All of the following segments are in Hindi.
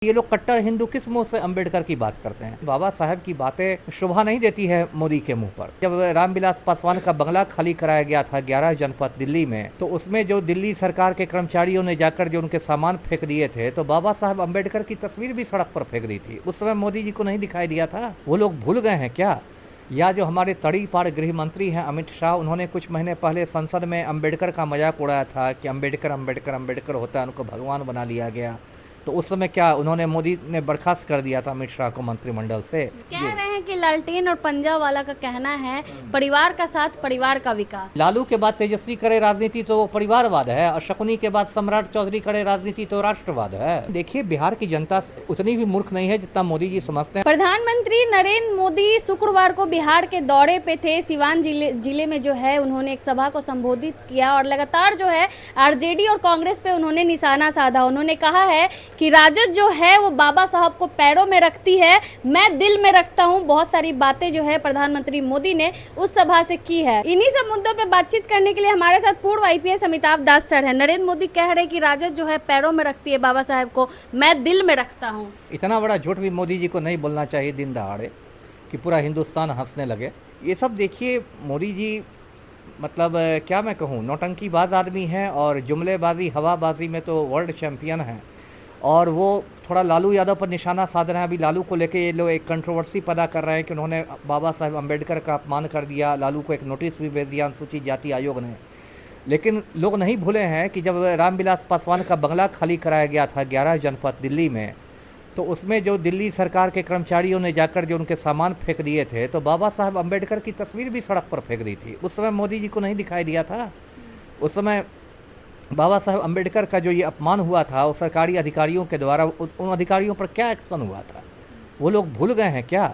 ये लोग कट्टर हिंदू किस मुंह से अंबेडकर की बात करते हैं। बाबा साहब की बातें शोभा नहीं देती है मोदी के मुंह पर। जब रामविलास पासवान का बंगला खाली कराया गया था 11 जनपद दिल्ली में, तो उसमें जो दिल्ली सरकार के कर्मचारियों ने जाकर जो उनके सामान फेंक दिए थे, तो बाबा साहब अंबेडकर की तस्वीर भी सड़क पर फेंक दी थी। उस समय मोदी जी को नहीं दिखाई दिया था? वो लोग भूल गए हैं क्या? या जो हमारे तड़ीपार गृह मंत्री हैं अमित शाह, उन्होंने कुछ महीने पहले संसद में अंबेडकर का मजाक उड़ाया था कि अंबेडकर अंबेडकर अंबेडकर होता है, उनको भगवान बना लिया गया। तो उस समय क्या उन्होंने मोदी ने बर्खास्त कर दिया था अमित शाह को मंत्रिमंडल से। कह रहे हैं कि लालटेन और पंजा वाला का कहना है परिवार का साथ परिवार का विकास। लालू के बाद तेजस्वी करे राजनीति तो वो परिवारवाद है, और शकुनी के बाद सम्राट चौधरी करे राजनीति तो राष्ट्रवाद है। देखिए, बिहार की जनता उतनी भी मूर्ख नहीं है जितना मोदी जी समझते हैं। प्रधानमंत्री नरेंद्र मोदी शुक्रवार को बिहार के दौरे पे थे। सिवान जिले में जो है उन्होंने एक सभा को संबोधित किया और लगातार जो है आरजेडी और कांग्रेस पे उन्होंने निशाना साधा। उन्होंने कहा है कि राजद जो है वो बाबा साहब को पैरों में रखती है, मैं दिल में रखता हूं। बहुत सारी बातें जो है प्रधानमंत्री मोदी ने उस सभा से की है। इन्हीं सब मुद्दों पे बातचीत करने के लिए हमारे साथ पूर्व आईपीएस अमिताभ दास सर हैं। नरेंद्र मोदी कह रहे कि राजद जो है पैरों में रखती है बाबा साहब को, मैं दिल में रखता हूं। इतना बड़ा झूठ भी मोदी जी को नहीं बोलना चाहिए दिन दहाड़े कि पूरा हिंदुस्तान हंसने लगे। ये सब देखिए, मोदी जी मतलब क्या मैं कहूँ, नौटंकीबाज आदमी है और जुमलेबाजी हवाबाजी में तो वर्ल्ड चैंपियन है। और वो थोड़ा लालू यादव पर निशाना साध रहे हैं। अभी लालू को लेके ये लोग एक कंट्रोवर्सी पैदा कर रहे हैं कि उन्होंने बाबा साहब अम्बेडकर का अपमान कर दिया। लालू को एक नोटिस भी भेज दिया अनुसूचित जाति आयोग ने। लेकिन लोग नहीं भूले हैं कि जब रामविलास पासवान का बंगला खाली कराया गया था 11 जनपद दिल्ली में, तो उसमें जो दिल्ली सरकार के कर्मचारियों ने जाकर जो उनके सामान फेंक दिए थे, तो बाबा साहब अम्बेडकर की तस्वीर भी सड़क पर फेंक दी थी। उस समय मोदी जी को नहीं दिखाई दिया था? उस समय बाबा साहब अम्बेडकर का जो ये अपमान हुआ था, वो सरकारी अधिकारियों के द्वारा, उन अधिकारियों पर क्या एक्शन हुआ था? वो लोग भूल गए हैं क्या?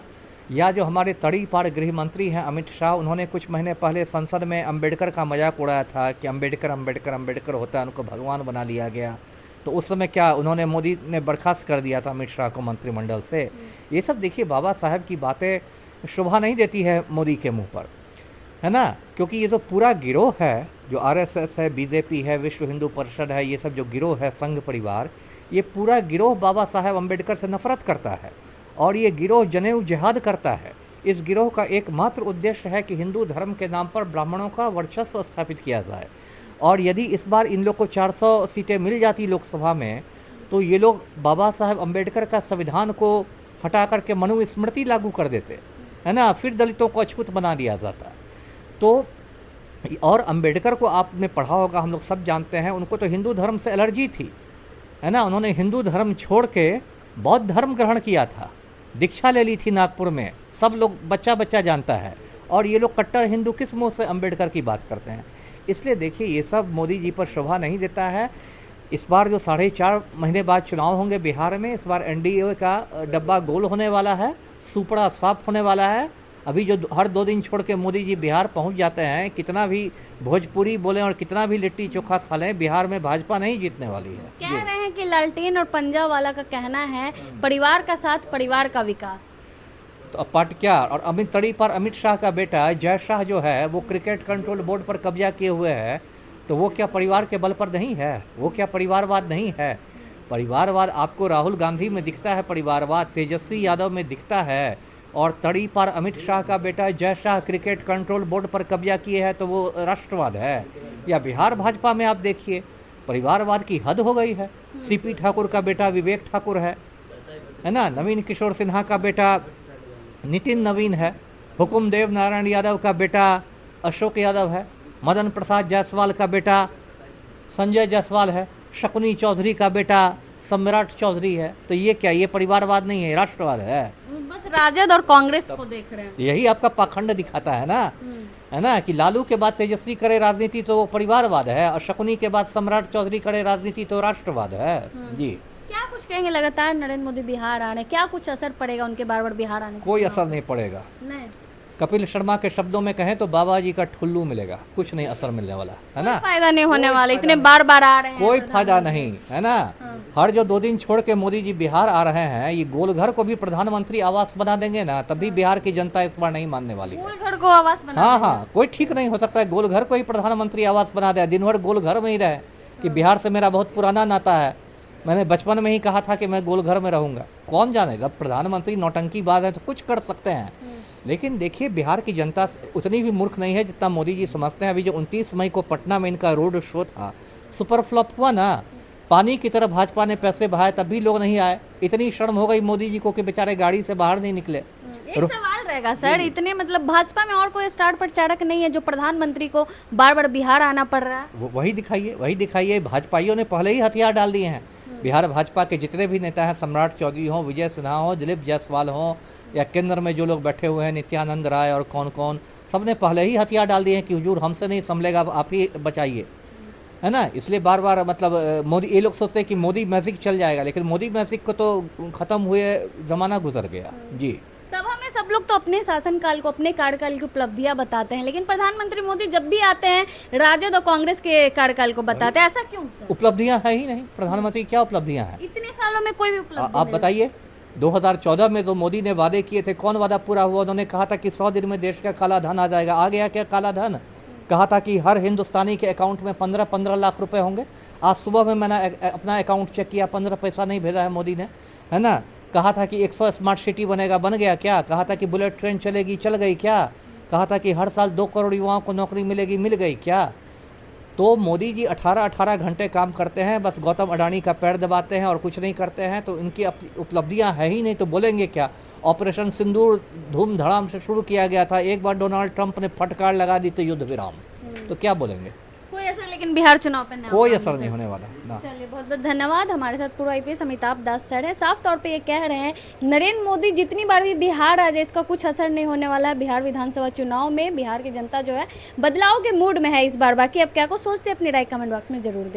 या जो हमारे तड़ीपार गृह मंत्री हैं अमित शाह, उन्होंने कुछ महीने पहले संसद में अंबेडकर का मजाक उड़ाया था कि अंबेडकर अंबेडकर अंबेडकर होता है, उनको भगवान बना लिया गया। तो उस समय क्या उन्होंने मोदी ने बर्खास्त कर दिया था अमित शाह को मंत्रिमंडल से। ये सब देखिए, बाबा साहब की बातें शोभा नहीं देती है मोदी के मुँह पर, है ना? क्योंकि ये तो पूरा गिरोह है, जो आरएसएस है, बीजेपी है, विश्व हिंदू परिषद है, ये सब जो गिरोह है, संघ परिवार, ये पूरा गिरोह बाबा साहब अम्बेडकर से नफरत करता है। और ये गिरोह जनेऊ जिहाद करता है। इस गिरोह का एकमात्र उद्देश्य है कि हिंदू धर्म के नाम पर ब्राह्मणों का वर्चस्व स्थापित किया जाए। और यदि इस बार इन लोग को 400 सीटें मिल जाती लोकसभा में, तो ये लोग बाबा साहब अम्बेडकर का संविधान को हटा करके मनुस्मृति लागू कर देते, है ना? फिर दलितों को अछूत बना दिया जाता। तो और अंबेडकर को आपने पढ़ा होगा, हम लोग सब जानते हैं, उनको तो हिंदू धर्म से एलर्जी थी, है ना? उन्होंने हिंदू धर्म छोड़ के बौद्ध धर्म ग्रहण किया था, दीक्षा ले ली थी नागपुर में, सब लोग बच्चा बच्चा जानता है। और ये लोग कट्टर हिंदू किस मुंह से अंबेडकर की बात करते हैं? इसलिए देखिए, ये सब मोदी जी पर शोभा नहीं देता है। इस बार जो 4.5 महीने बाद चुनाव होंगे बिहार में, इस बार एनडीए का डब्बा गोल होने वाला है, सुपड़ा साफ होने वाला है। अभी जो हर 2 दिन छोड़ के मोदी जी बिहार पहुंच जाते हैं, कितना भी भोजपुरी बोलें और कितना भी लिट्टी चोखा खा लें, बिहार में भाजपा नहीं जीतने वाली है। कह रहे हैं कि लालटेन और पंजा वाला का कहना है परिवार का साथ परिवार का विकास। तो अब पार्टी क्या? और अमित तड़ीपार अमित शाह का बेटा जय शाह जो है, वो क्रिकेट कंट्रोल बोर्ड पर कब्जा किए हुए है। तो वो क्या परिवार के बल पर नहीं है? वो क्या परिवारवाद नहीं है? परिवारवाद आपको राहुल गांधी में दिखता है, परिवारवाद तेजस्वी यादव में दिखता है। और तड़ीपार अमित शाह का बेटा Jay Shah cricket control board पर कब्जा किए है, तो वो राष्ट्रवाद है? या बिहार भाजपा में आप देखिए, परिवारवाद की हद हो गई है। सीपी ठाकुर का बेटा विवेक ठाकुर है ना? नवीन किशोर सिन्हा का बेटा नितिन नवीन है। हुकुमदेव नारायण यादव का बेटा अशोक यादव है। मदन प्रसाद जायसवाल का बेटा संजय जायसवाल है। शकुनी चौधरी का बेटा सम्राट चौधरी है। तो ये क्या, ये परिवारवाद नहीं है, राष्ट्रवाद है। बस राजद और कांग्रेस को देख रहे हैं। यही आपका पाखंड दिखाता है ना, है ना? कि लालू के बाद तेजस्वी करे राजनीति तो वो परिवारवाद है, और शकुनी के बाद सम्राट चौधरी करे राजनीति तो राष्ट्रवाद है। जी, क्या कुछ कहेंगे? लगातार नरेंद्र मोदी बिहार आ रहे हैं, क्या कुछ असर पड़ेगा उनके बार बार बिहार आने का? कोई असर नहीं पड़ेगा। नहीं, कपिल शर्मा के शब्दों में कहें तो बाबा जी का ठुल्लू मिलेगा, कुछ नहीं असर मिलने वाला, है ना? फायदा नहीं होने वाला, इतने बार बार आ रहे हैं। कोई फायदा नहीं, है ना? हर जो 2 दिन छोड़ के मोदी जी बिहार आ रहे हैं, ये गोलघर को भी प्रधानमंत्री आवास बना देंगे ना, तब भी बिहार की जनता इस बार नहीं मानने वाली है। गोलघर को आवास बना हाँ हाँ, कोई ठीक नहीं हो सकता है गोलघर को ही प्रधानमंत्री आवास बना दे, दिन भर गोलघर में ही रहे कि बिहार से मेरा बहुत पुराना नाता मैंने बचपन में ही कहा था कि मैं गोलघर में रहूंगा। कौन जाने, जब प्रधानमंत्री नौटंकीबाज है तो कुछ कर सकते हैं। लेकिन देखिए, बिहार की जनता उतनी भी मूर्ख नहीं है जितना मोदी जी समझते हैं। अभी जो 29 मई को पटना में इनका रोड शो था, सुपर फ्लॉप हुआ ना। पानी की तरह भाजपा ने पैसे बहाए, तब भी लोग नहीं आए। इतनी शर्म हो गई मोदी जी को कि बेचारे गाड़ी से बाहर नहीं निकले। एक सवाल रहेगा सर, इतने मतलब भाजपा में और कोई स्टार प्रचारक नहीं है जो प्रधानमंत्री को बार बार बिहार आना पड़ रहा है? वही दिखाइए। भाजपाइयों ने पहले ही हथियार डाल दिए हैं। बिहार भाजपा के जितने भी नेता हैं, सम्राट चौधरी हों, विजय सिन्हा हों, दिलीप जायसवाल हों, या केंद्र में जो लोग बैठे हुए हैं, नित्यानंद राय और कौन कौन, सबने पहले ही हथियार डाल दिए हैं कि हुजूर हमसे नहीं संभलेगा, आप ही बचाइए, है ना। इसलिए बार बार मतलब मोदी, ये लोग सोचते हैं कि मोदी मैजिक चल जाएगा, लेकिन मोदी मैजिक को तो खत्म हुए ज़माना गुजर गया। जी, सभा में सब लोग तो अपने शासनकाल को, अपने कार्यकाल की उपलब्धियां बताते हैं, लेकिन प्रधानमंत्री मोदी जब भी आते हैं राजद और कांग्रेस के कार्यकाल को बताते हैं। ऐसा क्यों? उपलब्धियां है ही नहीं। प्रधानमंत्री क्या उपलब्धियां हैं? इतने सालों में कोई भी उपलब्धि आप नहीं। बताइए, 2014 में जो मोदी ने वादे किए थे, कौन वादा पूरा हुआ? उन्होंने कहा था कि 100 दिन में देश का काला धन आ जाएगा। आ गया क्या काला धन? कहा था कि हर हिंदुस्तानी के अकाउंट में 15-15 लाख रुपए होंगे। आज सुबह में मैंने अपना अकाउंट चेक किया, 15 पैसा नहीं भेजा है मोदी ने, है ना। कहा था कि 100 स्मार्ट सिटी बनेगा, बन गया क्या? कहा था कि बुलेट ट्रेन चलेगी, चल गई क्या? कहा था कि हर साल 2 करोड़ युवाओं को नौकरी मिलेगी, मिल गई क्या? तो मोदी जी 18-18 घंटे काम करते हैं, बस गौतम अडानी का पैर दबाते हैं और कुछ नहीं करते हैं। तो इनकी उपलब्धियां है ही नहीं, तो बोलेंगे क्या? ऑपरेशन सिंदूर धूमधड़ाम से शुरू किया गया था, एक बार डोनाल्ड ट्रंप ने फटकार लगा दी तो युद्ध विराम। तो क्या बोलेंगे? कोई असर लेकिन बिहार चुनाव पे नहीं, कोई असर नहीं होने वाला ना। चलिए, बहुत बहुत धन्यवाद। हमारे साथ पूर्व आईपीएस अमिताभ दास सर है। साफ तौर पे ये कह रहे हैं नरेंद्र मोदी जितनी बार भी बिहार आ जाए इसका कुछ असर नहीं होने वाला है। बिहार विधानसभा चुनाव में बिहार की जनता जो है बदलाव के मूड में है इस बार। बाकी अब क्या को सोचते हैं अपनी राय कमेंट बॉक्स में जरूर दें।